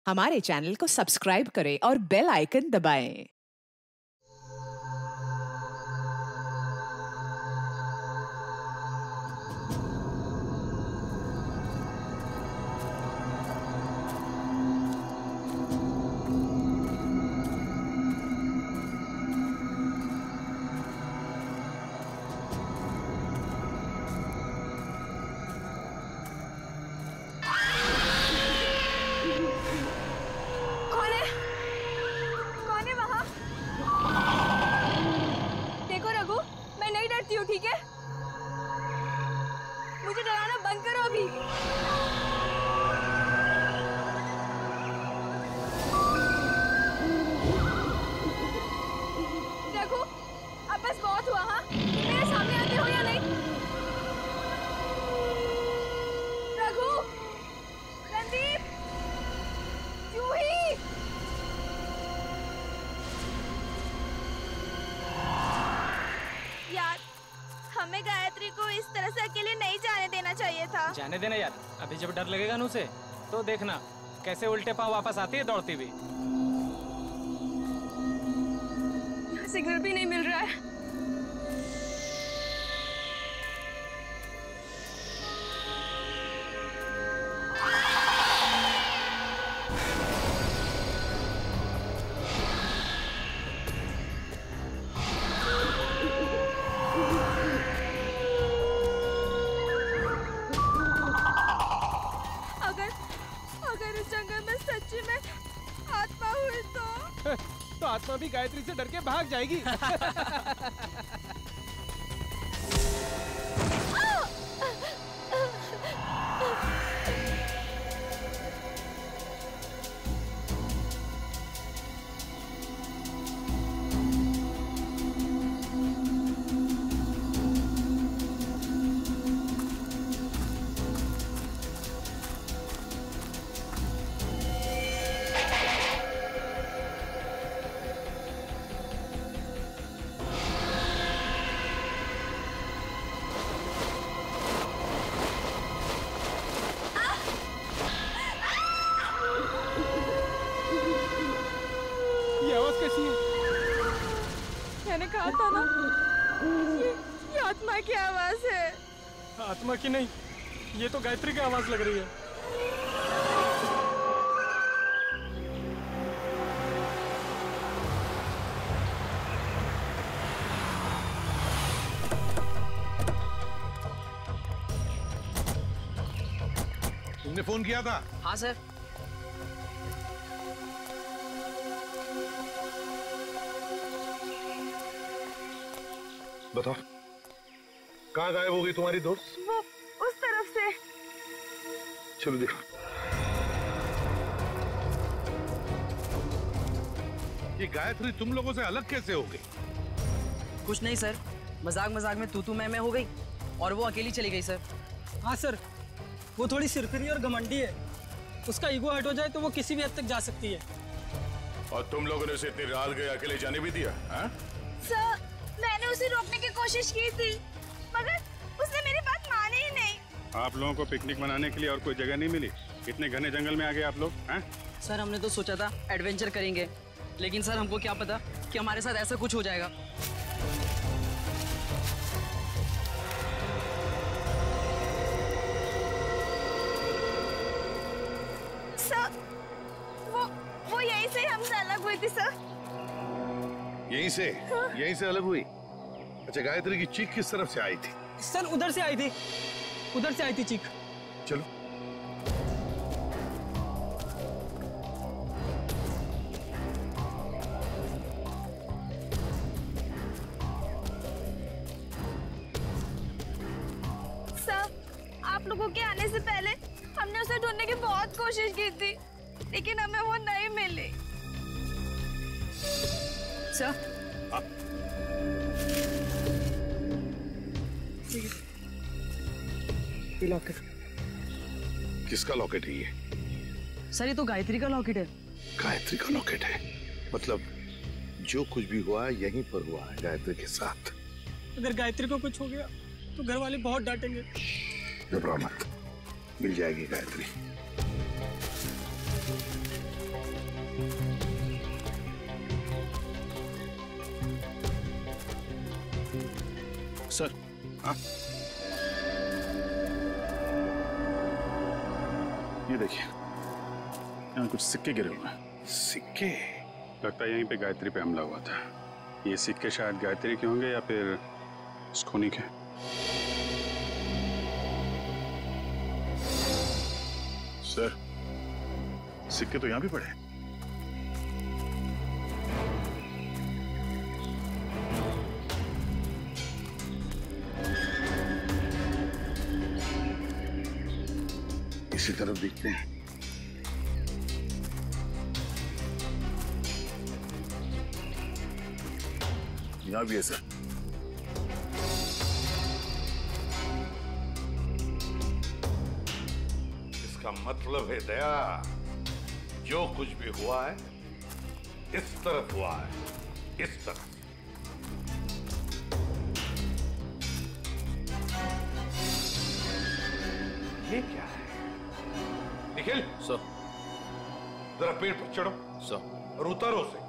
हमारे चैनल को सब्सक्राइब करें और बेल आइकन दबाएं। ठीक है, मुझे डराना बंद करो अभी। देखो अब बस बहुत हुआ। हाँ, मेरे सामने आते हो या नहीं? रघु, रणदीप, जूही, यार हमें गायत्री को इस तरह से अकेले नहीं जाने देना चाहिए था। जाने देना यार, अभी जब डर लगेगा ना उसे तो देखना कैसे उल्टे पांव वापस आती है दौड़ती हुई। सिग्नल भी नहीं मिल रहा है। अगर इस जंगल में सच्ची में आत्मा हुई तो आत्मा भी गायत्री से डर के भाग जाएगी। मैंने कहा था ना, ये आत्मा की आवाज है। आत्मा की नहीं, ये तो गायत्री की आवाज लग रही है। तुमने फोन किया था? हाँ सर। बताओ, कहाँ गायब हो गई तुम्हारी दोस्त? वो उस तरफ से। चलो देखो। ये गायत्री तुम लोगों से अलग कैसे हो गई? कुछ नहीं सर, मजाक मजाक में तू मैं हो गई और वो अकेली चली गई सर। हाँ सर, वो थोड़ी सिरफिरी और घमंडी है। उसका ईगो हट हो जाए तो वो किसी भी हद तक जा सकती है। और तुम लोगों ने उसे इतनी रात गए अकेले जाने भी दिया? सर, मैंने उसे रोकने की कोशिश की थी, मगर उसने मेरी बात मानी ही नहीं। आप लोगों को पिकनिक मनाने के लिए और कोई जगह नहीं मिली? इतने घने जंगल में आ गए आप लोग? हैं? सर हमने तो सोचा था एडवेंचर करेंगे, लेकिन सर हमको क्या पता कि हमारे साथ ऐसा कुछ हो जाएगा। सर, वो यहीं से हमसे अलग हुई थी सर। यहीं से? हाँ? यहीं से अलग हुई? अच्छा, गायत्री की चीख किस तरफ से आई थी? सर उधर से आई थी, उधर से आई थी चीख। चलो। सर, आप लोगों के आने से पहले हमने उसे ढूंढने की बहुत कोशिश की थी, लेकिन हमें वो नहीं मिली। सर ये लॉकेट। किसका लॉकेट है ये? सर ये तो गायत्री का लॉकेट है। गायत्री का लॉकेट है? मतलब जो कुछ भी हुआ यहीं पर हुआ है गायत्री के साथ। अगर गायत्री को कुछ हो गया तो घर वाले बहुत डांटेंगे। घबराओ मत, मिल जाएगी गायत्री। सर। हाँ, ये देखिए, यहाँ कुछ सिक्के गिरे हुए हैं। सिक्के? लगता है यहीं पे गायत्री पे हमला हुआ था। ये सिक्के शायद गायत्री के होंगे या फिर स्कोनी के। सर, सिक्के तो यहाँ भी पड़े हैं। इसी तरफ देखते हैं। यहाँ भी है सर। इसका मतलब है दया, जो कुछ भी हुआ है इस तरफ हुआ है, इस तरफ। ये क्या है? निखिल सर। जरा पेड़ पर चढ़ो सर। और उतारो उसे।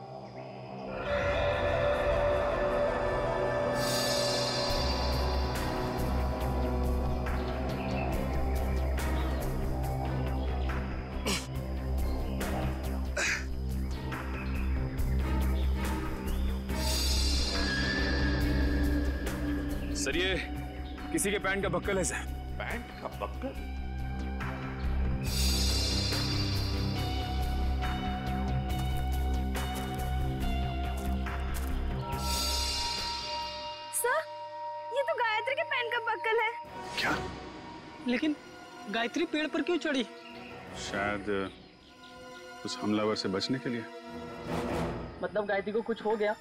सर, ये किसी के पैंट का बक्कल है सर। पैंट का बक्कल? सर, ये तो गायत्री के पैंट का बक्कल है। क्या? लेकिन गायत्री पेड़ पर क्यों चढ़ी? शायद उस हमलावर से बचने के लिए। मतलब गायत्री को कुछ हो गया,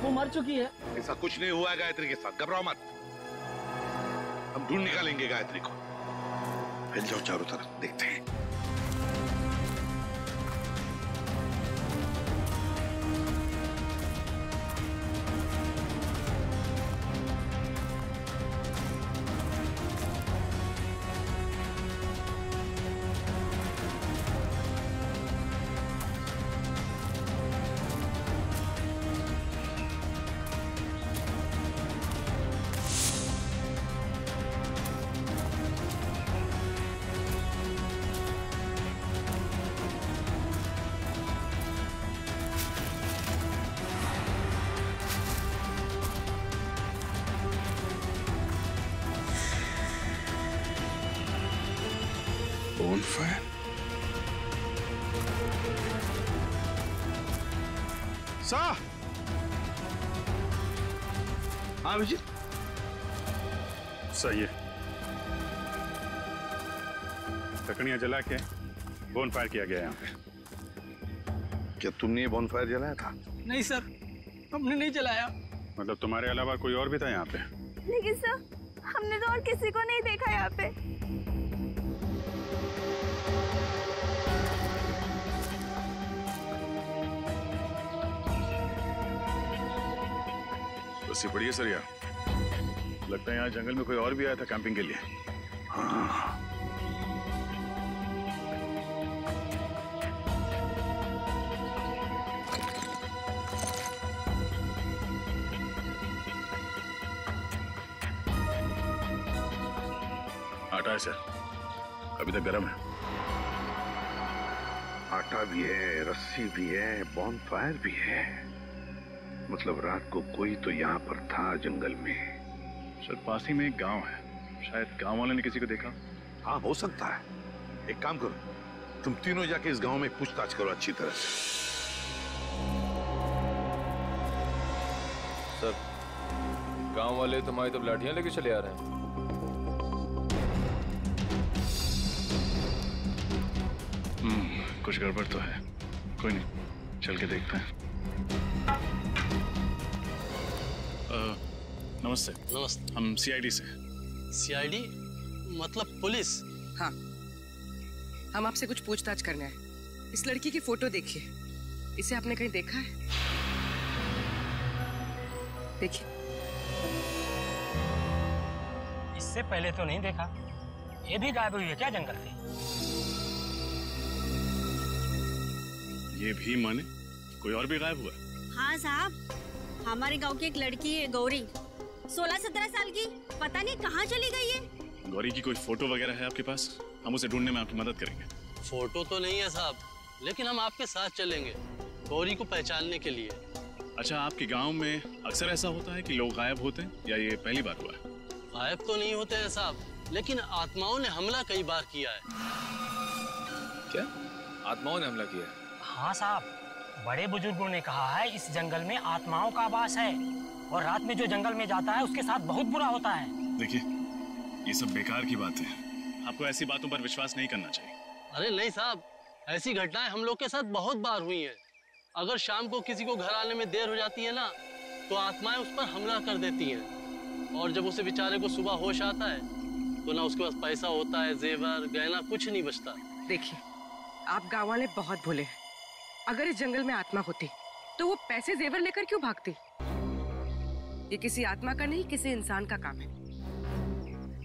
वो मर चुकी है। ऐसा कुछ नहीं हुआ है गायत्री के साथ, घबराओ मत। हम ढूंढ निकालेंगे गायत्री को। फैल जाओ चारों तरफ, देखते हैं। बोनफायर? सा? हाँ विजय। सही है। लकड़ियां जला के बोनफायर किया गया यहाँ पे। क्या तुमने ये बॉनफायर जलाया था? नहीं सर, हमने नहीं जलाया। मतलब तुम्हारे अलावा कोई और भी था यहाँ पे? लेकिन सर, हमने तो और किसी को नहीं देखा यहाँ पे। बस ये बढ़िया सर। यार लगता है यहाँ जंगल में कोई और भी आया था कैंपिंग के लिए। हाँ। आटा है सर, अभी तक गर्म है। आटा भी है, रस्सी भी है, बॉनफायर भी है। मतलब रात को कोई तो यहाँ पर था जंगल में। सर, पास ही में एक गांव है, शायद गांव वाले ने किसी को देखा। हाँ हो सकता है। एक काम करो, तुम तीनों जाके इस गांव में पूछताछ करो अच्छी तरह से। सर, गांव वाले तुम्हारी तो लाठियां लेके चले आ रहे हैं। कुछ गड़बड़ तो है। कोई नहीं, चल के देखते हैं। नमस्ते। नमस्ते। हम सीआईडी से। सीआईडी मतलब पुलिस? हाँ, हम आपसे कुछ पूछताछ करना है। इस लड़की की फोटो देखिए, इसे आपने कहीं देखा है? देखिए। इससे पहले तो नहीं देखा। ये भी गायब हुई है क्या जंगल से? ये भी माने कोई और भी गायब हुआ? हाँ साहब, हमारे गांव की एक लड़की है गौरी, 16-17 साल की, पता नहीं कहाँ चली गई है। गौरी की कोई फोटो वगैरह है आपके पास? हम उसे ढूंढने में आपकी मदद करेंगे। फोटो तो नहीं है साहब, लेकिन हम आपके साथ चलेंगे गौरी को पहचानने के लिए। अच्छा, आपके गांव में अक्सर ऐसा होता है कि लोग गायब होते हैं या ये पहली बार हुआ है? गायब तो नहीं होते हैं साहब, लेकिन आत्माओं ने हमला कई बार किया है। क्या आत्माओं ने हमला किया? हाँ साहब, बड़े बुजुर्गों ने कहा है इस जंगल में आत्माओं का वास है और रात में जो जंगल में जाता है उसके साथ बहुत बुरा होता है। देखिए, ये सब बेकार की बात है, आपको ऐसी बातों पर विश्वास नहीं करना चाहिए। अरे नहीं साहब, ऐसी घटनाएं हम लोग के साथ बहुत बार हुई हैं। अगर शाम को किसी को घर आने में देर हो जाती है ना, तो आत्माएं उस पर हमला कर देती हैं। और जब उसे बेचारे को सुबह होश आता है तो ना उसके पास पैसा होता है, जेवर गहना कुछ नहीं बचता। देखिए, आप गाँव वाले बहुत भोले हैं। अगर इस जंगल में आत्मा होती तो वो पैसे जेवर लेकर क्यों भागती? ये किसी आत्मा का नहीं, किसी इंसान का काम है।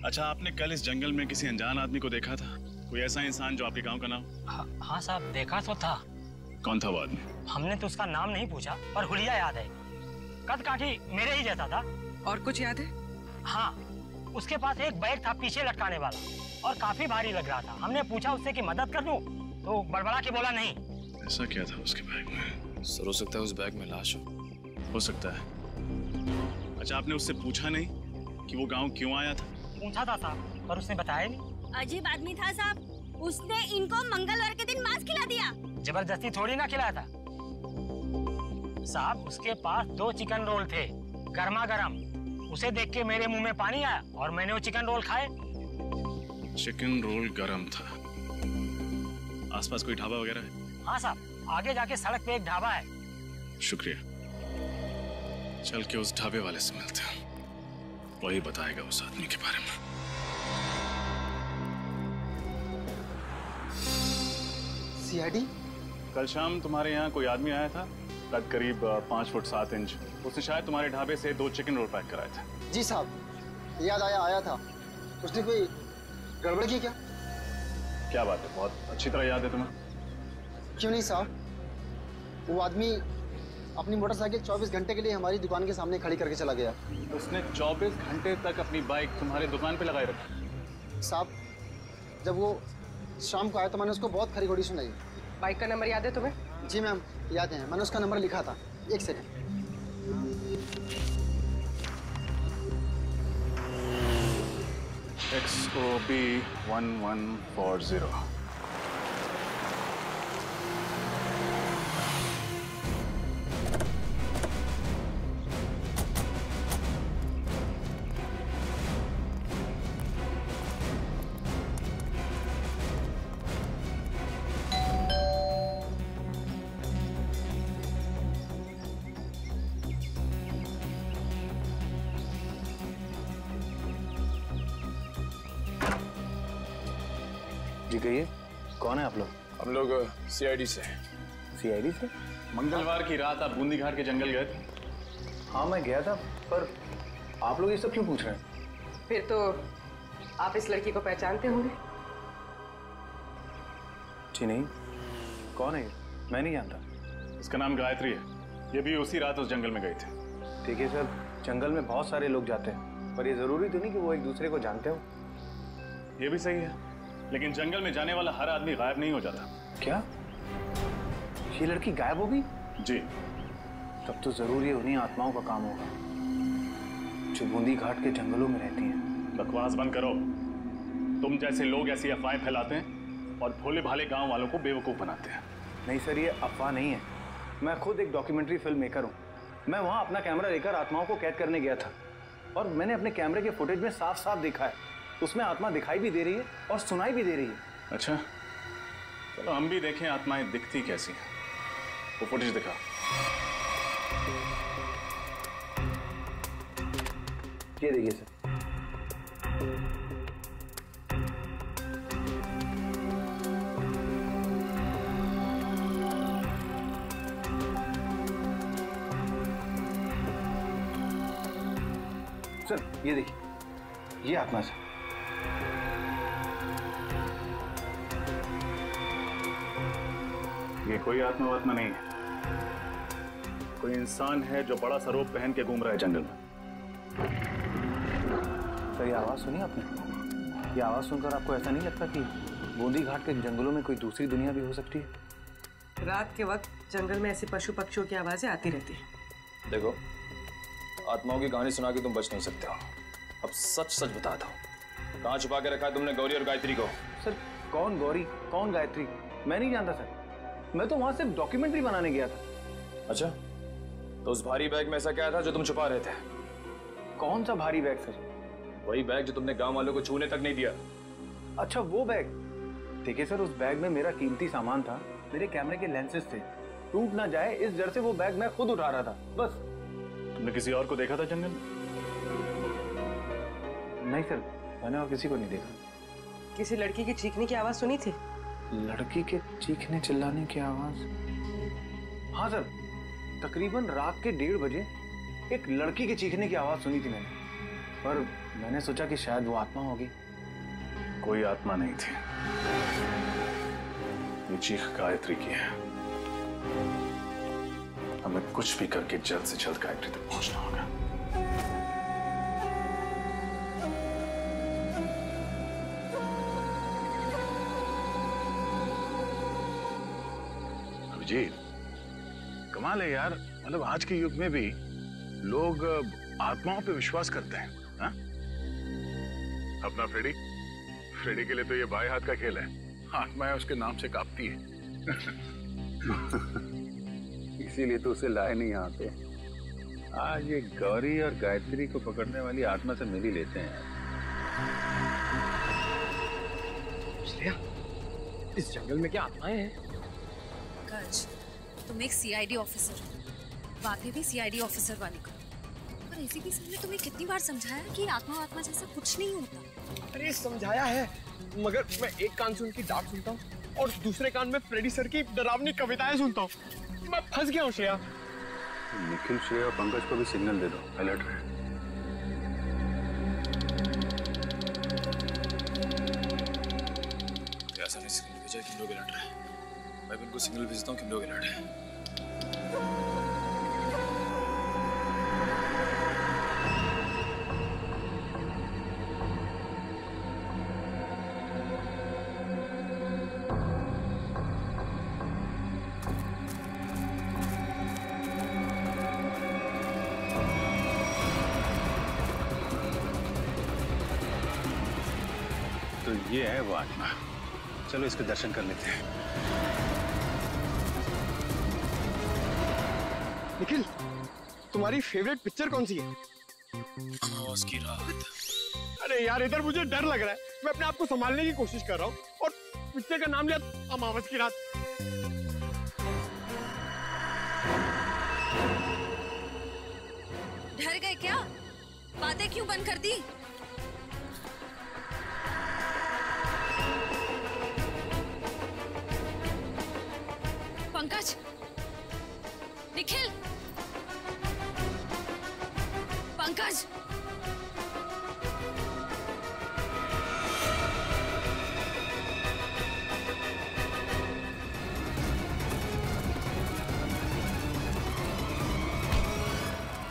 अच्छा, आपने कल इस जंगल में किसी अनजान आदमी को देखा था? कोई ऐसा इंसान जो आपके गांव का नाम? हाँ साहब, देखा तो था। कौन था वो आदमी? हमने तो उसका नाम नहीं पूछा, पर हुलिया याद है। कद काठी मेरे ही जैसा था। और कुछ याद है? हाँ, उसके पास एक बैग था पीछे लटकाने वाला और काफी भारी लग रहा था। हमने पूछा उससे कि मदद कर दूं, तो बड़बड़ा के बोला नहीं। ऐसा क्या था उसके बैग में? सर, हो सकता है उस बैग में लाश हो सकता है। अच्छा, आपने उससे पूछा नहीं कि वो गांव क्यों आया था? पूछा था साहब, पर उसने बताया नहीं। अजीब आदमी था साहब, उसने इनको मंगलवार के दिन मांस खिला दिया। जबरदस्ती थोड़ी ना खिलाया था साहब, उसके पास 2 चिकन रोल थे, गर्मा गर्म। उसे देख के मेरे मुंह में पानी आया और मैंने वो चिकन रोल खाए। चिकन रोल गरम था। आसपास कोई ढाबा वगैरह है? हाँ साहब, आगे जाके सड़क पे एक ढाबा है। शुक्रिया, चल के उस ढाबे वाले से मिलते हैं, वही बताएगा उस आदमी के बारे में। सीआईडी? कल शाम तुम्हारे यहाँ कोई आदमी आया था, कद करीब 5 फुट 7 इंच। उसने शायद तुम्हारे ढाबे से 2 चिकन रोल पैक कराए थे। जी साहब, याद आया था। उसने कोई गड़बड़ की क्या? क्या बात है, बहुत अच्छी तरह याद है तुम्हें। क्यों नहीं साहब, वो आदमी अपनी मोटरसाइकिल 24 घंटे के लिए हमारी दुकान के सामने खड़ी करके चला गया। उसने 24 घंटे तक अपनी बाइक तुम्हारी दुकान पे लगाए रखी? साहब, जब वो शाम को आया तो मैंने उसको बहुत खरी खोटी सुनाई। बाइक का नंबर याद है तुम्हें? जी मैम, याद है, मैंने उसका नंबर लिखा था। एक सेकंड। XOB 1140। जी कहिए, कौन है आप लोग? हम लोग सीआईडी से। सीआईडी से? मंगलवार की रात आप बूंदी घाट के जंगल गए थे? हाँ मैं गया था, पर आप लोग ये सब क्यों पूछ रहे हैं? फिर तो आप इस लड़की को पहचानते होंगे। जी नहीं, कौन है ये? मैं नहीं जानता। इसका नाम गायत्री है, ये भी उसी रात उस जंगल में गई थी। देखिए सर, जंगल में बहुत सारे लोग जाते हैं, पर ये जरूरी तो नहीं कि वो एक दूसरे को जानते हो। ये भी सही है, लेकिन जंगल में जाने वाला हर आदमी गायब नहीं हो जाता। क्या ये लड़की गायब हो गई? जी। तब तो जरूर ये उन्हीं आत्माओं का काम होगा जो बूंदी घाट के जंगलों में रहती हैं। बकवास बंद करो। तुम जैसे लोग ऐसी अफवाहें फैलाते हैं और भोले भाले गांव वालों को बेवकूफ बनाते हैं। नहीं सर, ये अफवाह नहीं है। मैं खुद एक डॉक्यूमेंट्री फिल्म मेकर हूँ। मैं वहाँ अपना कैमरा लेकर आत्माओं को कैद करने गया था और मैंने अपने कैमरे के फुटेज में साफ साफ देखा है, उसमें आत्मा दिखाई भी दे रही है और सुनाई भी दे रही है। अच्छा, चलो हम भी देखें आत्माएं दिखती कैसी हैं। वो फुटेज दिखा। ये देखिए सर। सर ये देखिए, ये आत्मा सर। ये कोई आत्मा नहीं है, कोई इंसान है जो बड़ा सा रोब पहन के घूम रहा है जंगल में। सर ये आवाज़ सुनी आपने? ये आवाज़ सुनकर आपको ऐसा नहीं लगता कि बूंदी घाट के जंगलों में कोई दूसरी दुनिया भी हो सकती है? रात के वक्त जंगल में ऐसे पशु पक्षियों की आवाजें आती रहती हैं। देखो, आत्माओं की कहानी सुना के तुम बच नहीं सकते हो। अब सच सच बता दो, कहाँ छुपा के रखा है तुमने गौरी और गायत्री को? सर कौन गौरी, कौन गायत्री, मैं नहीं जानता सर। मैं तो वहां सिर्फ डॉक्यूमेंट्री बनाने गया था। अच्छा, तो उस भारी बैग में ऐसा क्या था जो तुम छुपा रहे थे? कौन सा भारी बैग सर? वही बैग जो तुमने गांव वालों को छूने तक नहीं दिया। अच्छा वो बैग। देखिए सर, उस बैग में मेरा कीमती सामान था, मेरे कैमरे के लेंसेज थे। टूट ना जाए इस डर से वो बैग मैं खुद उठा रहा था, बस। तुमने किसी और को देखा था जंगल? नहीं सर, मैंने और किसी को नहीं देखा। किसी लड़की की चीखने की आवाज सुनी थी? लड़की के चीखने चिल्लाने की आवाज? हाँ सर, तकरीबन रात के 1:30 बजे एक लड़की के चीखने की आवाज सुनी थी मैंने, पर मैंने सोचा कि शायद वो आत्मा होगी। कोई आत्मा नहीं थी, ये चीख गायत्री की है। हमें कुछ भी करके जल्द से जल्द गायत्री तक पहुंचना होगा। अभिजीत, कमाल है यार, मतलब आज के युग में भी लोग आत्माओं पे विश्वास करते हैं। हा? अपना फ्रेडी के लिए तो ये बाएं हाथ का खेल है। आत्माएं उसके नाम से कांपती है। इसीलिए तो उसे लाए नहीं यहाँ पे। आज ये गौरी और गायत्री को पकड़ने वाली आत्मा से मिल ही लेते हैं। श्रेया, इस जंगल में क्या आत्माएं हैं? पंकज, तुम एक सीआईडी ऑफिसर हो, बातें भी सीआईडी ऑफिसर वाली करो। और एसीपी सर ने तुम्हें कितनी बार समझाया कि आत्मा जैसा कुछ नहीं होता। अरे समझाया है, मगर मैं एक कान से उनकी डांट सुनता हूँ और दूसरे कान में फ्रेडी सर की डरावनी कविताएं सुनता हूँ। मैं फंस गया हूँ श्रेया। निखिल, श्रेया और पंकज को भी सिग्नल दे दो, अलर्ट रहे। ऐसा नहीं सिग्नल भेजा कि हम लोग अलर्ट रहे। मैं भी उनको सिग्नल भेजता हूँ कि हम लोग अलर्ट हैं। तो ये है वो आत्मा, चलो इसके दर्शन कर लेते हैं। निखिल, तुम्हारी फेवरेट पिक्चर कौन सी है? अमावस की रात। अरे यार, इधर मुझे डर लग रहा है। मैं अपने आप को संभालने की कोशिश कर रहा हूँ और पिक्चर का नाम लिया अमावस की रात। डर गए क्या? बातें क्यों बंद कर दी? पंकज, निखिल, पंकज,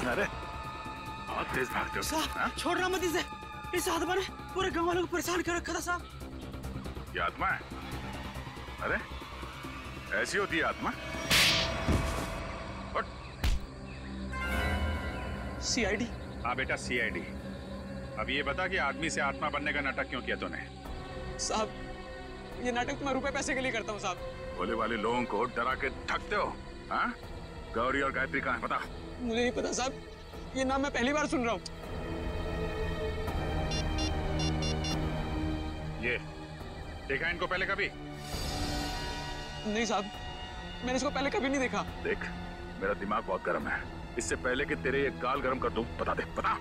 अरे बहुत तेज भागते हो। साहब, छोड़ रहा मत इसे। इस आत्मा ने पूरे गांव वालों को परेशान कर रखा था साहब। ये आत्मा है? अरे ऐसी होती है आत्मा? सीआईडी? हाँ बेटा, सीआईडी। अब ये बता कि आदमी से आत्मा बनने का नाटक क्यों किया तूने? साहब, ये नाटक मैं रुपए पैसे के लिए करता हूँ साहब। भोले वाले लोगों को डरा के ठगते हो। हाँ? गौरी और गायत्री कहाँ है पता? मुझे नहीं पता साहब, ये नाम मैं पहली बार सुन रहा हूँ। ये देखा इनको पहले कभी? नहीं साहब, मैंने इसको पहले कभी नहीं देखा। देख, मेरा दिमाग बहुत गर्म है। इससे पहले कि तेरे ये गाल गर्म कर दूं, बता दे, बता।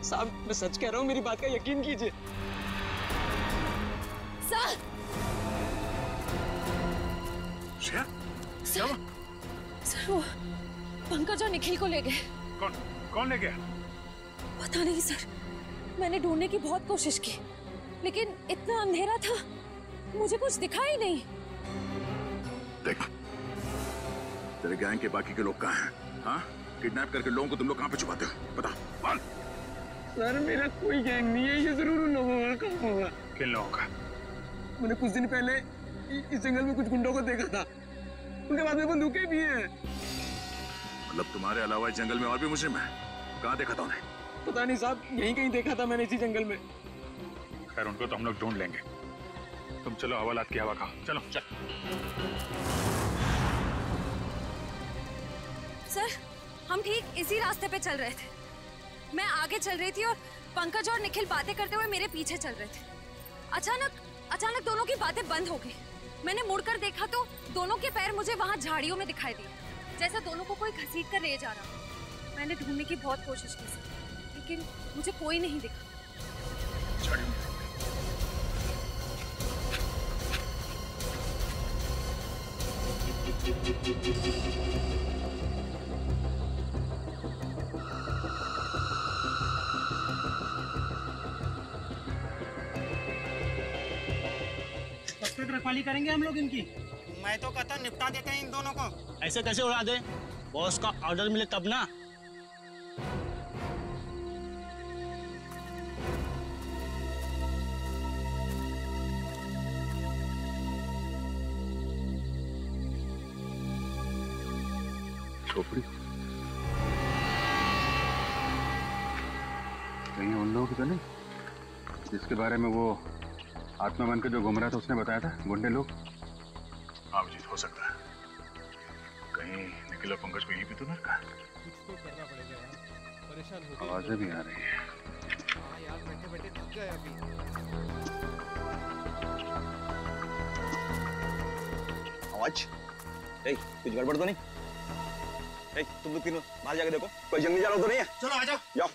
साहब, मैं सच कह रहा हूँ, मेरी बात का यकीन कीजिए। सर, सर वो पंकज और निखिल को ले गए। कौन ले गया? पता नहीं सर, मैंने ढूंढने की बहुत कोशिश की, लेकिन इतना अंधेरा था, मुझे कुछ दिखा ही नहीं। देख, तेरे गैंग के बाकी के लोग कहाँ हैं? हाँ? किडनैप करके लोगों को तुम लोग कहाँ पे छुपाते हो? बता, बोल। सर मेरा कोई गैंग नहीं है, ये जरूर उन लोगों का काम होगा। किन लोगों का? मैंने कुछ दिन पहले इस जंगल में कुछ गुंडों को देखा था, उनके बाद में बंदूकें भी हैं। मतलब तुम्हारे अलावा इस जंगल में और भी मुजरिम है? कहाँ देखा था उन्हें? पता नहीं साहब, यहीं कहीं देखा था मैंने इसी जंगल में। खैर उनको तो हम लोग ढूंढ लेंगे। तुम चलो हवालात की हवा खाओ। चलो चल। सर हम ठीक इसी रास्ते पे चल रहे थे। मैं आगे चल रही थी और पंकज और निखिल बातें करते हुए मेरे पीछे चल रहे थे। अचानक दोनों की बातें बंद हो गई। मैंने मुड़कर देखा तो दोनों के पैर मुझे वहां झाड़ियों में दिखाई दिए, जैसे दोनों को कोई घसीट कर ले जा रहा। मैंने ढूंढने की बहुत कोशिश की सर, लेकिन मुझे कोई नहीं दिखा। कब तक रखवाली करेंगे हम लोग इनकी? मैं तो कहता निपटा देते हैं इन दोनों को। ऐसे कैसे उड़ा दे? बॉस का ऑर्डर मिले तब ना। खोपड़ी कहीं उन लोगों की तो नहीं जिसके बारे में वो आत्मा बनकर जो घूम रहा था उसने बताया था, गुंडे लोग? हाँ अभिजीत, हो सकता है कहीं निखिल और पंकज को यहीं पे तो नहीं रखा। कुछ तो करना पड़ेगा यार, परेशान हो गए। आवाजें भी आ रही है। हाँ यार, बैठे बैठे थक गए अभी। आवाज? कुछ गड़बड़ तो नहीं? तुम लोग तीनों बाहर जाके देखो, कोई जंगली जानवर तो नहीं है? चलो आ जाओ। जाओ।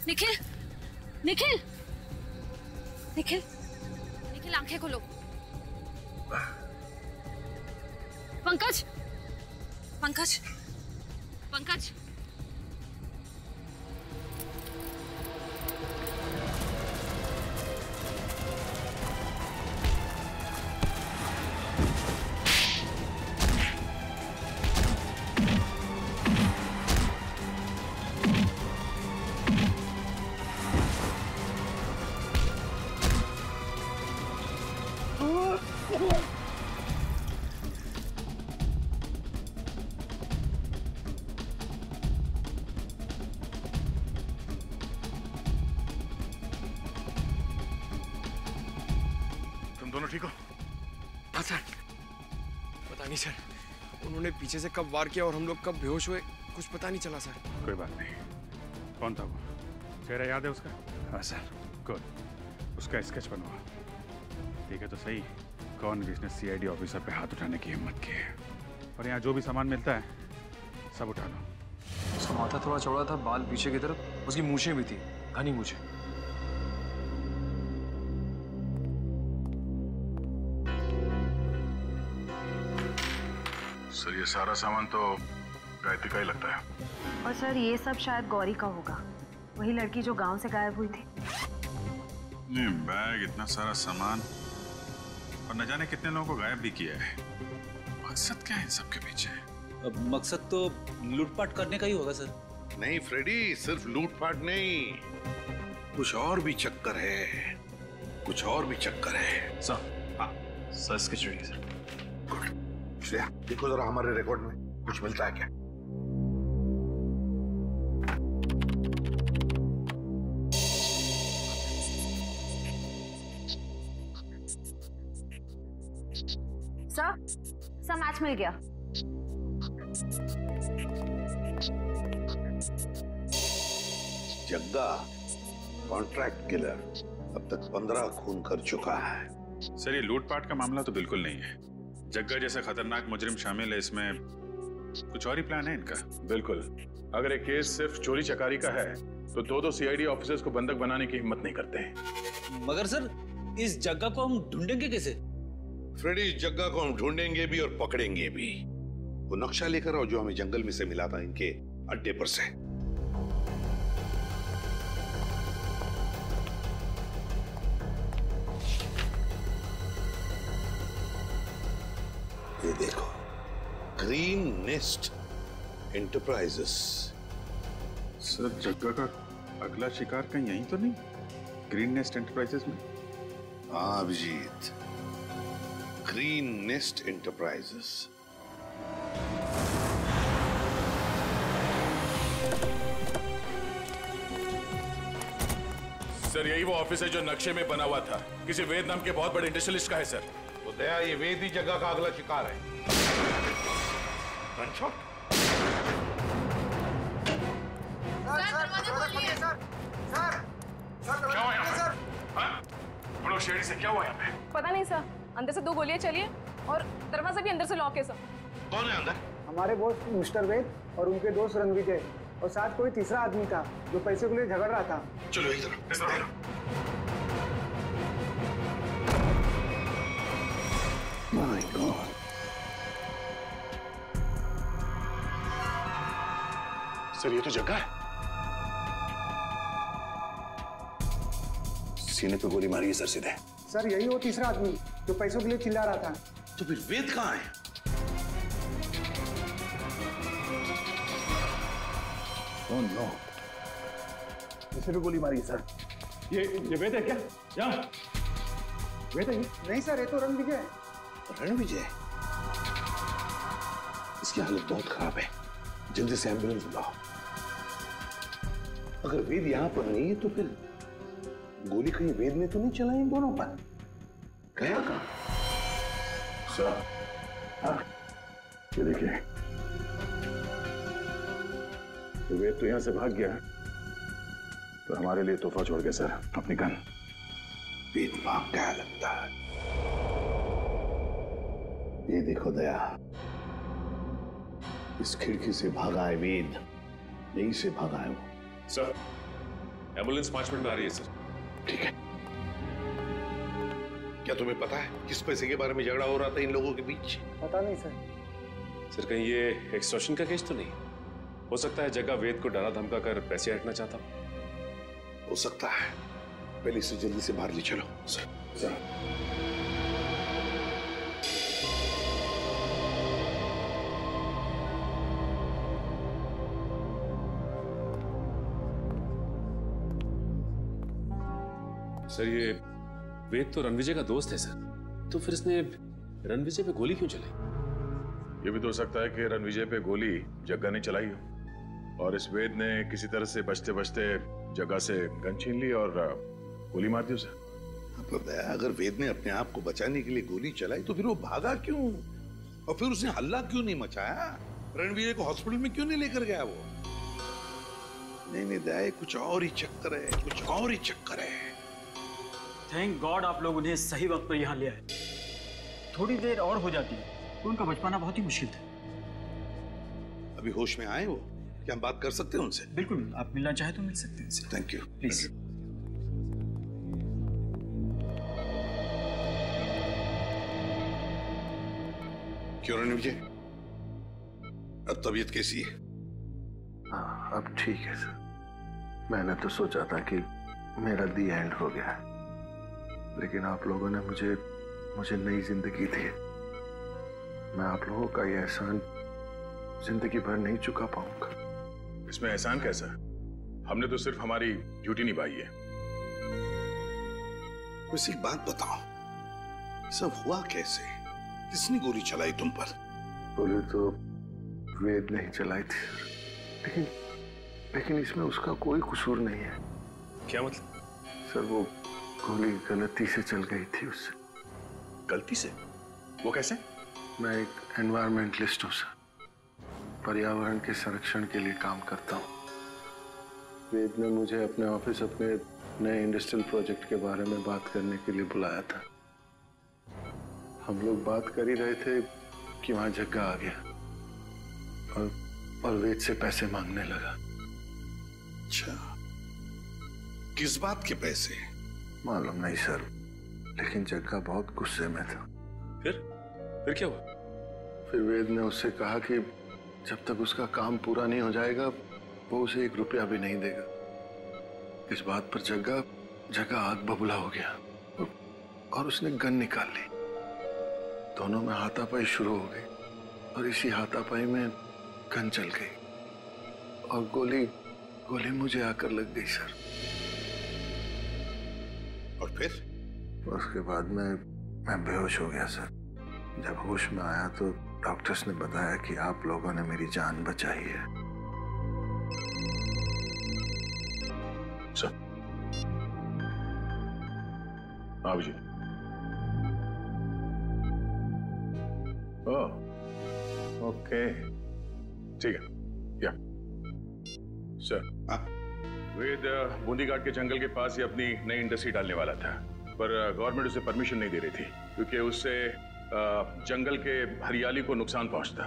निखिल, निखिल, निखिल, निखिल आंखें खोलो। पंकज, पंकज, पंकज। दोनों ठीक हो? हाँ सर। पता नहीं सर, उन्होंने पीछे से कब वार किया और हम लोग कब बेहोश हुए, कुछ पता नहीं चला सर। कोई बात नहीं। कौन था वो? चेहरा याद है उसका? हाँ सर। गुड, उसका स्केच बनवा। ठीक है तो सही, कौन जिसने सीआईडी ऑफिसर पे हाथ उठाने की हिम्मत की है। और यहाँ जो भी सामान मिलता है सब उठा लो। उसका माथा थोड़ा चौड़ा था, बाल पीछे की तरफ, उसकी मूछें भी थी, घनी मूछें। सर ये सारा सामान तो गायत्री का ही लगता है। और सर ये सब शायद गौरी का होगा, वही लड़की जो गांव से गायब हुई थी। नहीं, बैग, इतना सारा सामान और न जाने कितने लोगों को गायब भी किया है। मकसद क्या है इन सब के पीछे? अब मकसद तो लूटपाट करने का ही होगा सर। नहीं फ्रेडी, सिर्फ लूटपाट नहीं, कुछ और भी चक्कर है, कुछ और भी चक्कर है। सर, हाँ sir, sketch ready sir. Good. Shreya देखो जरा हमारे रिकॉर्ड में कुछ मिलता है क्या? सर मैच मिल गया। जग्गा, कॉन्ट्रैक्ट किलर अब तक 15 खून कर चुका है। सर ये लूटपाट का मामला तो बिल्कुल नहीं है। जग्गा जैसा खतरनाक मुजरिम शामिल है इसमें, कुछ और ही प्लान है इनका। बिल्कुल, अगर एक केस सिर्फ चोरी चकारी का है तो दो सीआईडी ऑफिसर्स को बंधक बनाने की हिम्मत नहीं करते हैं। मगर सर इस जग्गा को हम ढूंढेंगे कैसे? फ्रेडी, इस जग्गा को हम ढूंढेंगे भी और पकड़ेंगे भी। वो नक्शा लेकर आओ जो हमें जंगल में से मिला था इनके अड्डे पर से। ये देखो, ग्रीन नेस्ट एंटरप्राइजेस। सर जग्गा का अगला शिकार कहीं यहीं तो नहीं? ग्रीन नेस्ट एंटरप्राइजेस में? हाँ Abhijit, green nest enterprises. Sir यही वो ऑफिस है जो नक्शे में बना हुआ था, किसी वेद नाम के बहुत बड़े इंडस्ट्रियलिस्ट का है सर। तो दया, ये वेद ही जगह का अगला शिकार है। गनशॉट। क्या हुआ यहाँ पे? हाँ? हम लोग शेरी से क्या हुआ यहाँ पे? पता नहीं सर, अंदर से 2 गोलियां चली हैं और दरवाजा भी अंदर से लॉक है सर। कौन है अंदर? हमारे बॉस मिस्टर वेद और उनके दोस्त रणविजय, और साथ कोई तीसरा आदमी था जो पैसे के लिए झगड़ रहा था। चलो इधर। My God. सर ये तो जग्गा है। सीने पे गोली मारी है सर सीधे। सर यही वो तीसरा आदमी जो पैसों के लिए चिल्ला रहा था। तो फिर वेद कहाँ है? Oh no. इसे भी गोली मारी है सर। ये वेद है क्या? यहाँ वेद है? नहीं सर, ये तो रणविजय है। रणविजय? इसकी हालत बहुत खराब है, जल्दी से एम्बुलेंस बुलाओ। अगर वेद यहाँ पर नहीं है तो फिर गोली कहीं वेद ने तो नहीं चलाई इन दोनों पर? गया कहाँ? सर हाँ, ये देखिए, तो वेद तो यहां से भाग गया तो हमारे लिए तोहफा छोड़ गया सर, अपनी गन। वेद भाग गया लगता है। ये देखो दया, इस खिड़की से भागा है वेद, यहीं से भागा है वो। सर एम्बुलेंस 5 मिनट में आ रही है सर। ठीक है। क्या तुम्हें पता है किस पैसे के बारे में झगड़ा हो रहा था इन लोगों के बीच? पता नहीं सर। सर कहीं ये एक्सटॉर्शन का केस तो नहीं? हो सकता है जगह वेद को डरा धमका कर पैसे हटना चाहता हो सकता है। पहले इसे जल्दी से बाहर ले चलो। सर सर ये वेद तो रणविजय का दोस्त है सर, तो फिर इसने रणविजय पे गोली क्यों चलाई? ये भी तो हो सकता है कि रणविजय पे गोली जग्गा ने चलाई हो और इस वेद ने किसी तरह से बचते बचते जग्गा से गन छीन ली और गोली मार दी उसे। अगर वेद ने अपने आप को बचाने के लिए गोली चलाई तो फिर वो भागा क्यों? और फिर उसने हल्ला क्यों नहीं मचाया? रणविजय को हॉस्पिटल में क्यों नहीं लेकर गया वो? नहीं दया, कुछ और ही चक्कर है, कुछ और ही चक्कर है। थैंक गॉड आप लोग उन्हें सही वक्त पर यहाँ ले आए। थोड़ी देर और हो जाती तो उनका बच पाना बहुत ही मुश्किल था। अभी होश में आए वो? क्या हम बात कर सकते हैं उनसे? बिल्कुल, आप मिलना चाहे तो मिल सकते हैं उनसे। Thank you. प्लीज। क्यों रणविजय, अब तबीयत कैसी है? हाँ अब ठीक है सर। मैंने तो सोचा था कि मेरा दी एंड हो गया, लेकिन आप लोगों ने मुझे नई जिंदगी दी। मैं आप लोगों का ये एहसान जिंदगी भर नहीं चुका पाऊंगा। इसमें एहसान कैसा? हमने तो सिर्फ हमारी ड्यूटी निभाई है। वैसे एक बात बताओ, सब हुआ कैसे? किसने गोली चलाई तुम पर? गोली तो वेद नहीं चलाई थी, लेकिन इसमें उसका कोई कसूर नहीं है। क्या मतलब? सर वो गोली गलती से चल गई थी उससे। गलती से? वो कैसे? मैं एक एनवायरमेंटलिस्ट हूँ सर, पर्यावरण के संरक्षण के लिए काम करता हूँ। वेद ने मुझे अपने ऑफिस अपने नए इंडस्ट्रियल प्रोजेक्ट के बारे में बात करने के लिए बुलाया था। हम लोग बात कर ही रहे थे कि वहां जग्गा आ गया और वेद से पैसे मांगने लगा। अच्छा, किस बात के पैसे? मालूम नहीं सर, लेकिन जग्गा बहुत गुस्से में था। फिर क्या हुआ? फिर वेद ने उससे कहा कि जब तक उसका काम पूरा नहीं हो जाएगा वो उसे 1 रुपया भी नहीं देगा। इस बात पर जग्गा आग बबूला हो गया और उसने गन निकाल ली। दोनों में हाथापाई शुरू हो गई और इसी हाथापाई में गन चल गई और गोली मुझे आकर लग गई सर। और फिर? उसके बाद मैं बेहोश हो गया सर। जब होश में आया तो डॉक्टर्स ने बताया कि आप लोगों ने मेरी जान बचाई है। सर आप जी। ओके ठीक है। क्या सर? वेद बूंदी घाट के जंगल के पास ही अपनी नई इंडस्ट्री डालने वाला था, पर गवर्नमेंट उसे परमिशन नहीं दे रही थी क्योंकि उससे जंगल के हरियाली को नुकसान पहुंचता।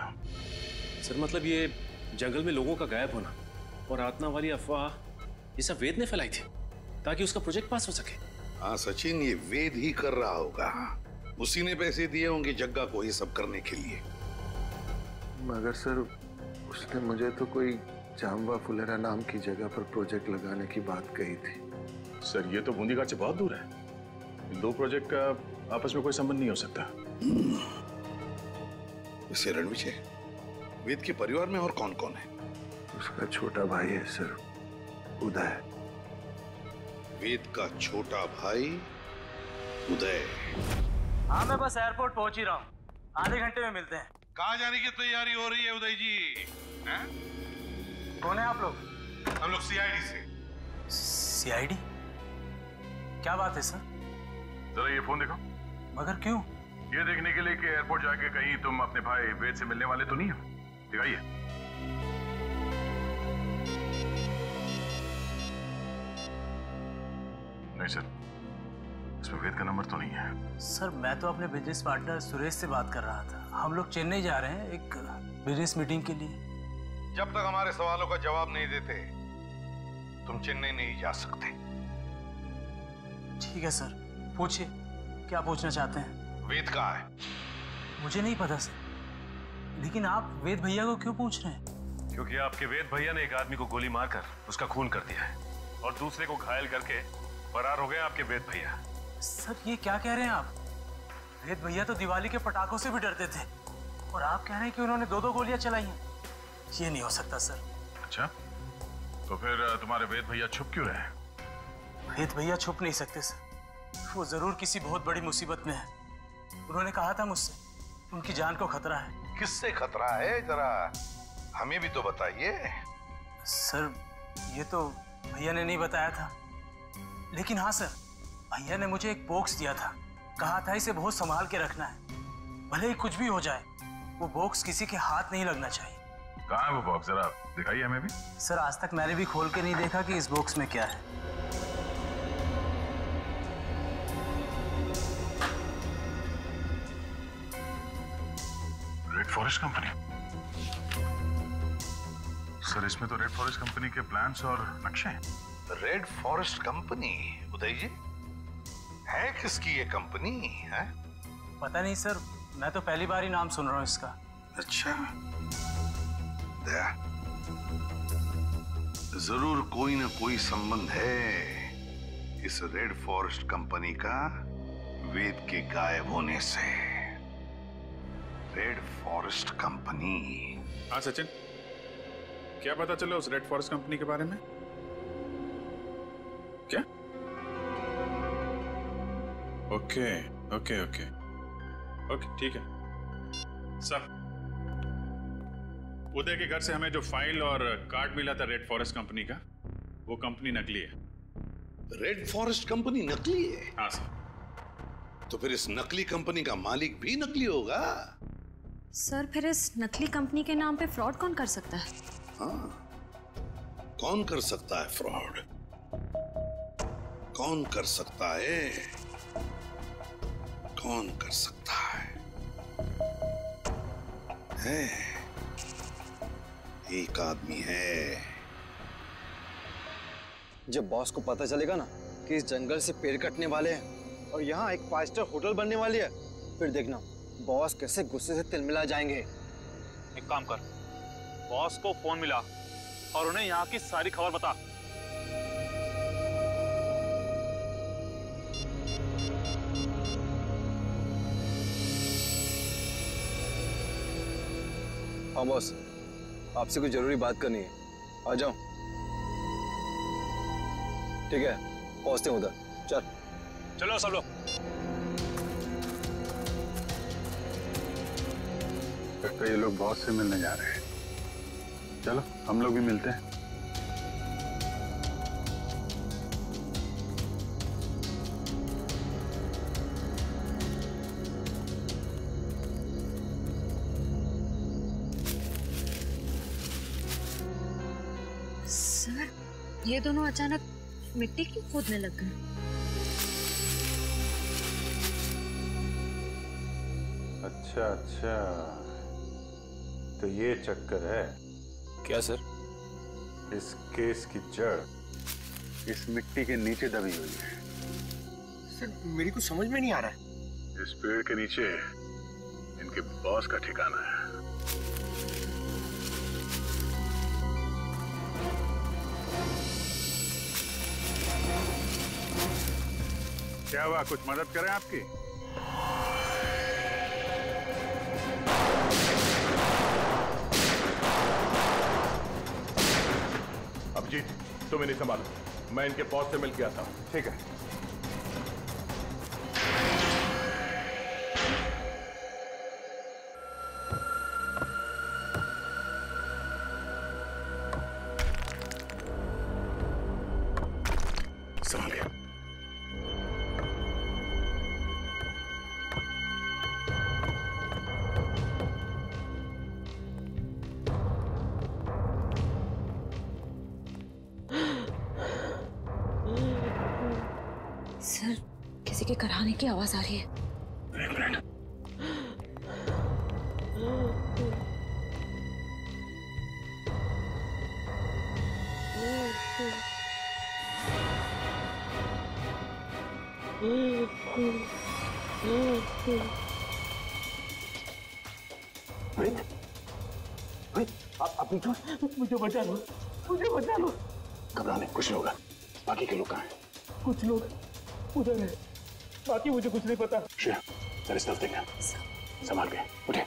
सर मतलब ये जंगल में लोगों का गायब होना और आत्मा वाली अफवाह ये सब वेद ने फैलाई थी ताकि उसका प्रोजेक्ट पास हो सके। हाँ सचिन, ये वेद ही कर रहा होगा। उसी ने पैसे दिए होंगे जग्गा को ये सब करने के लिए। मगर सर उसने मुझे तो कोई जाम्बा फुलेरा नाम की जगह पर प्रोजेक्ट लगाने की बात कही थी। सर ये तो बूंदी घाट से बहुत दूर है। इन 2 प्रोजेक्ट का आपस में कोई संबंध नहीं हो सकता। वैसे रणविजय, वेद के परिवार में और कौन कौन है? उसका छोटा भाई है सर, उदय। वेद का छोटा भाई उदय? हाँ मैं बस एयरपोर्ट पहुंच ही रहा हूँ, आधे घंटे में मिलते हैं। कहाँ जाने की तैयारी हो रही है उदय जी? हैं? कौन है आप लोग? हम लोग सीआईडी से। सीआईडी? क्या बात है सर? जरा ये फोन देखो। मगर क्यों? ये देखने के लिए कि एयरपोर्ट जाके कहीं तुम अपने भाई वेद से मिलने वाले तो नहीं हो। दिखाइए। नहीं सर, इसमें वेद का नंबर तो नहीं है। सर मैं तो अपने बिजनेस पार्टनर सुरेश से बात कर रहा था। हम लोग चेन्नई जा रहे हैं एक बिजनेस मीटिंग के लिए। जब तक हमारे सवालों का जवाब नहीं देते तुम चेन्नई नहीं जा सकते। ठीक है सर, पूछिए क्या पूछना चाहते हैं। वेद कहाँ है? मुझे नहीं पता सर, लेकिन आप वेद भैया को क्यों पूछ रहे हैं? क्योंकि आपके वेद भैया ने एक आदमी को गोली मारकर उसका खून कर दिया है और दूसरे को घायल करके फरार हो गए आपके वेद भैया। सर ये क्या कह रहे हैं आप? वेद भैया तो दिवाली के पटाखों से भी डरते थे और आप कह रहे हैं कि उन्होंने 2-2 गोलियां चलाई हैं। ये नहीं हो सकता सर। अच्छा, तो फिर तुम्हारे वेद भैया छुप क्यों रहे? वेद भैया छुप नहीं सकते सर, वो जरूर किसी बहुत बड़ी मुसीबत में है। उन्होंने कहा था मुझसे उनकी जान को खतरा है। किससे खतरा है, जरा हमें भी तो बताइए। सर ये तो भैया ने नहीं बताया था, लेकिन हाँ सर भैया ने मुझे एक बॉक्स दिया था, कहा था इसे बहुत संभाल के रखना है, भले ही कुछ भी हो जाए वो बॉक्स किसी के हाथ नहीं लगना चाहिए। कहाँ है वो बॉक्स, जरा दिखाइए हमें भी। सर आज तक मैंने भी खोल के नहीं देखा कि इस बॉक्स में क्या है। Red forest company? सर इसमें तो रेड फॉरेस्ट कंपनी के प्लान्स और नक्शे हैं। Red forest company? Uday ji, है किसकी ये कंपनी है? पता नहीं सर, मैं तो पहली बार ही नाम सुन रहा हूँ इसका। अच्छा, दया, जरूर कोई ना कोई संबंध है इस रेड फॉरेस्ट कंपनी का वेद के गायब होने से। Red forest company? हाँ सचिन, क्या पता चला उस रेड फॉरेस्ट कंपनी के बारे में? क्या? ओके ओके ओके ओके ठीक है। सर, उदय के घर से हमें जो फाइल और कार्ड मिला था रेड फॉरेस्ट कंपनी का, वो कंपनी नकली है। रेड फॉरेस्ट कंपनी नकली है? हाँ सर। तो फिर इस नकली कंपनी का मालिक भी नकली होगा? सर फिर इस नकली कंपनी के नाम पे फ्रॉड कौन कर सकता है? हाँ, कौन कर सकता है फ्रॉड? कौन कर सकता है? कौन कर सकता है? एक आदमी है। जब बॉस को पता चलेगा ना कि इस जंगल से पेड़ कटने वाले हैं और यहाँ एक 5 स्टार होटल बनने वाली है, फिर देखना बॉस कैसे गुस्से से तिलमिला जाएंगे। एक काम कर, बॉस को फोन मिला और उन्हें यहाँ की सारी खबर बता। हाँ बॉस, आपसे कुछ जरूरी बात करनी है, आ जाओ। ठीक है, पहुंचते हैं उधर। चलो सब लोग। लगता है ये लोग बॉस से मिलने जा रहे हैं। चलो हम लोग भी मिलते हैं। सर, ये दोनों अचानक मिट्टी क्यों खोदने लग गए? अच्छा, तो ये चक्कर है क्या सर? इस केस की जड़ इस मिट्टी के नीचे दबी हुई है। सर मेरी कुछ समझ में नहीं आ रहा है। इस पेड़ के नीचे इनके बॉस का ठिकाना है। क्या हुआ, कुछ मदद करें आपकी? अभिजीत, तुम इन्हें संभालो, मैं इनके बॉस से मिल के आता हूं। ठीक है। संभाल गया। सर, किसी के कराने की आवाज आ रही है। एक मिनट। आप मुझे बचा लो, मुझे बचा लो। घबराने, कुछ नहीं होगा। बाकी के लोग कहाँ हैं? कुछ लोग उधर है, बाकी मुझे कुछ नहीं पता। श्रेया, जरा इस तरफ देखना, संभाल के उठे।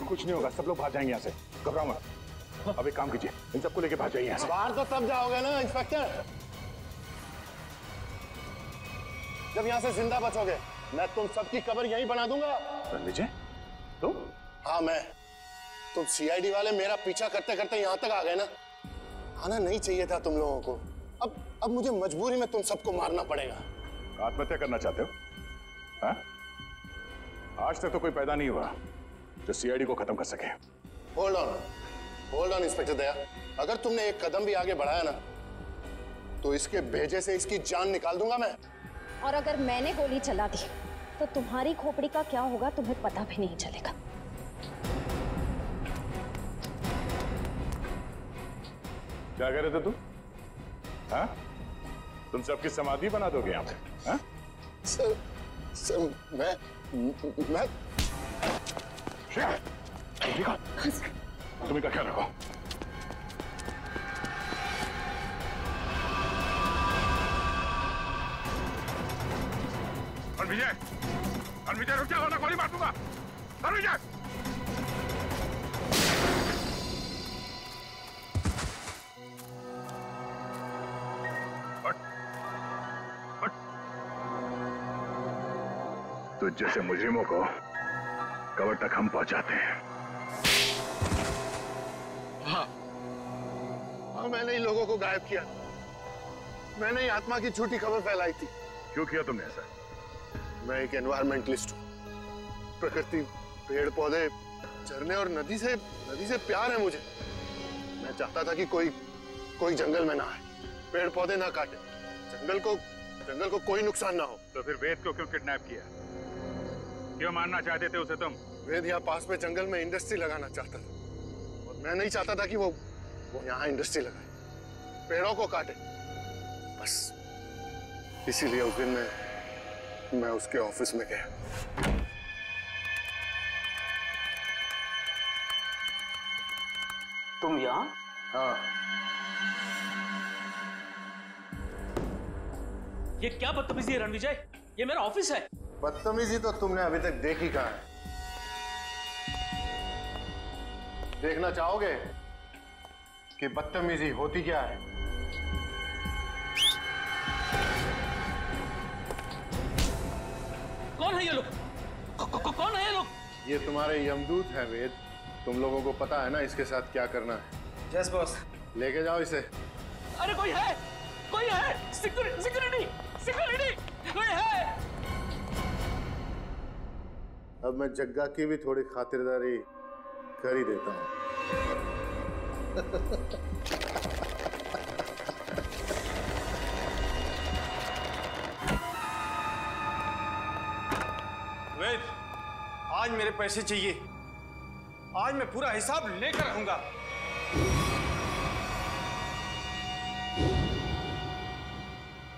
कुछ नहीं होगा, सब लोग भाग जाएंगे यहाँ से। घबराओ मत। अब एक काम कीजिए, इन सबको लेके भाग जाइए यहाँ से। बाहर तो तब जाओगे ना इंस्पेक्टर, जब यहाँ से जिंदा बचोगे। मैं तुम सबकी कब्र यहीं बना दूंगा। विजय, तुम? हाँ मैं। तुम सीआईडी वाले मेरा पीछा करते करते यहाँ तक आ गए ना। आना नहीं चाहिए था तुम लोगों को। अब मुझे मजबूरी में तुम सबको मारना पड़ेगा। आत्महत्या करना चाहते हो? हाँ? आज तक तो कोई पैदा नहीं हुआ जो सीआईडी को खत्म कर सके। होल्ड ऑन इंस्पेक्टर दया, अगर तुमने एक कदम भी आगे बढ़ाया ना तो इसके भेजे से इसकी जान निकाल दूंगा मैं। और अगर मैंने गोली चला दी तो तुम्हारी खोपड़ी का क्या होगा तुम्हें पता भी नहीं चलेगा। क्या कह रहे थे तुम? हाँ? तुम सबकी समाधि बना दोगे यहाँ पे? हाँ? सर मैं ठीक है, तुम इनका ख्याल रखो। विजय रुक जाओ ना, गोली मार दूंगा। विजय, तो जैसे मुजरिमों को कब्र तक हम पहुंचाते हैं। हाँ, मैंने ही लोगों को गायब किया। मैंने ही आत्मा की झूठी खबर फैलाई थी। क्यों किया तुमने ऐसा? मैं एक एनवायरमेंटलिस्ट हूँ। प्रकृति, पेड़ पौधे, झरने और नदी से प्यार है मुझे। मैं चाहता था कि कोई जंगल में ना आए, पेड़ पौधे ना काटे, जंगल को कोई नुकसान ना हो। तो फिर वेद को क्यों किडनैप किया? क्यों मारना चाहते थे उसे तुम? वेद यहाँ पास में जंगल में इंडस्ट्री लगाना चाहता था और मैं नहीं चाहता था कि वो यहाँ इंडस्ट्री लगाए, पेड़ों को काटे। बस इसीलिए उस दिन मैं उसके ऑफिस में गया। तुम यहाँ? हाँ। ये क्या बदतमीजी है रणविजय? ये मेरा ऑफिस है। बदतमीजी तो तुमने अभी तक देखी कहाँ है? देखना चाहोगे कि बदतमीजी होती क्या है? कौन है ये लोग? कौन है ये लोग? ये तुम्हारे यमदूत हैं वेद। तुम लोगों को पता है ना इसके साथ क्या करना है? Yes boss. लेके जाओ इसे। अरे कोई है, कोई है, सिक्योरिटी कोई है। अब मैं जग्गा की भी थोड़ी खातिरदारी कर ही देता हूँ। वेद, आज मेरे पैसे चाहिए। आज मैं पूरा हिसाब लेकर रहूंगा।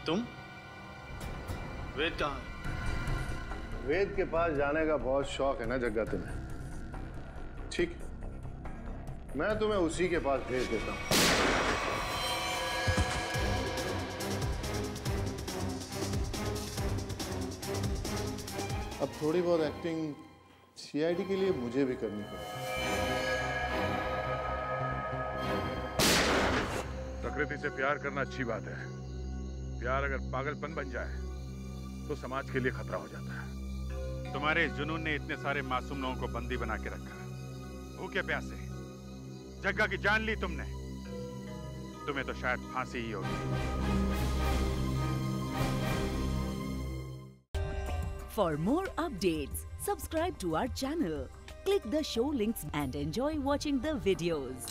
तुम? वेद कहाँ? वेद के पास जाने का बहुत शौक है ना जग्गा तुम्हें? ठीक है, मैं तुम्हें उसी के पास भेज देता हूँ। अब थोड़ी बहुत एक्टिंग सीआईडी के लिए मुझे भी करनी पड़ेगी। प्रकृति से प्यार करना अच्छी बात है। प्यार अगर पागलपन बन जाए तो समाज के लिए खतरा हो जाता है। तुम्हारे इस जुनून ने इतने सारे मासूम लोगों को बंदी बना के रखा है। भूखे प्यासे जग्गा की जान ली तुमने। तुम्हें तो शायद फांसी ही होगी। For more updates, subscribe to our channel, click the show links and enjoy watching the videos.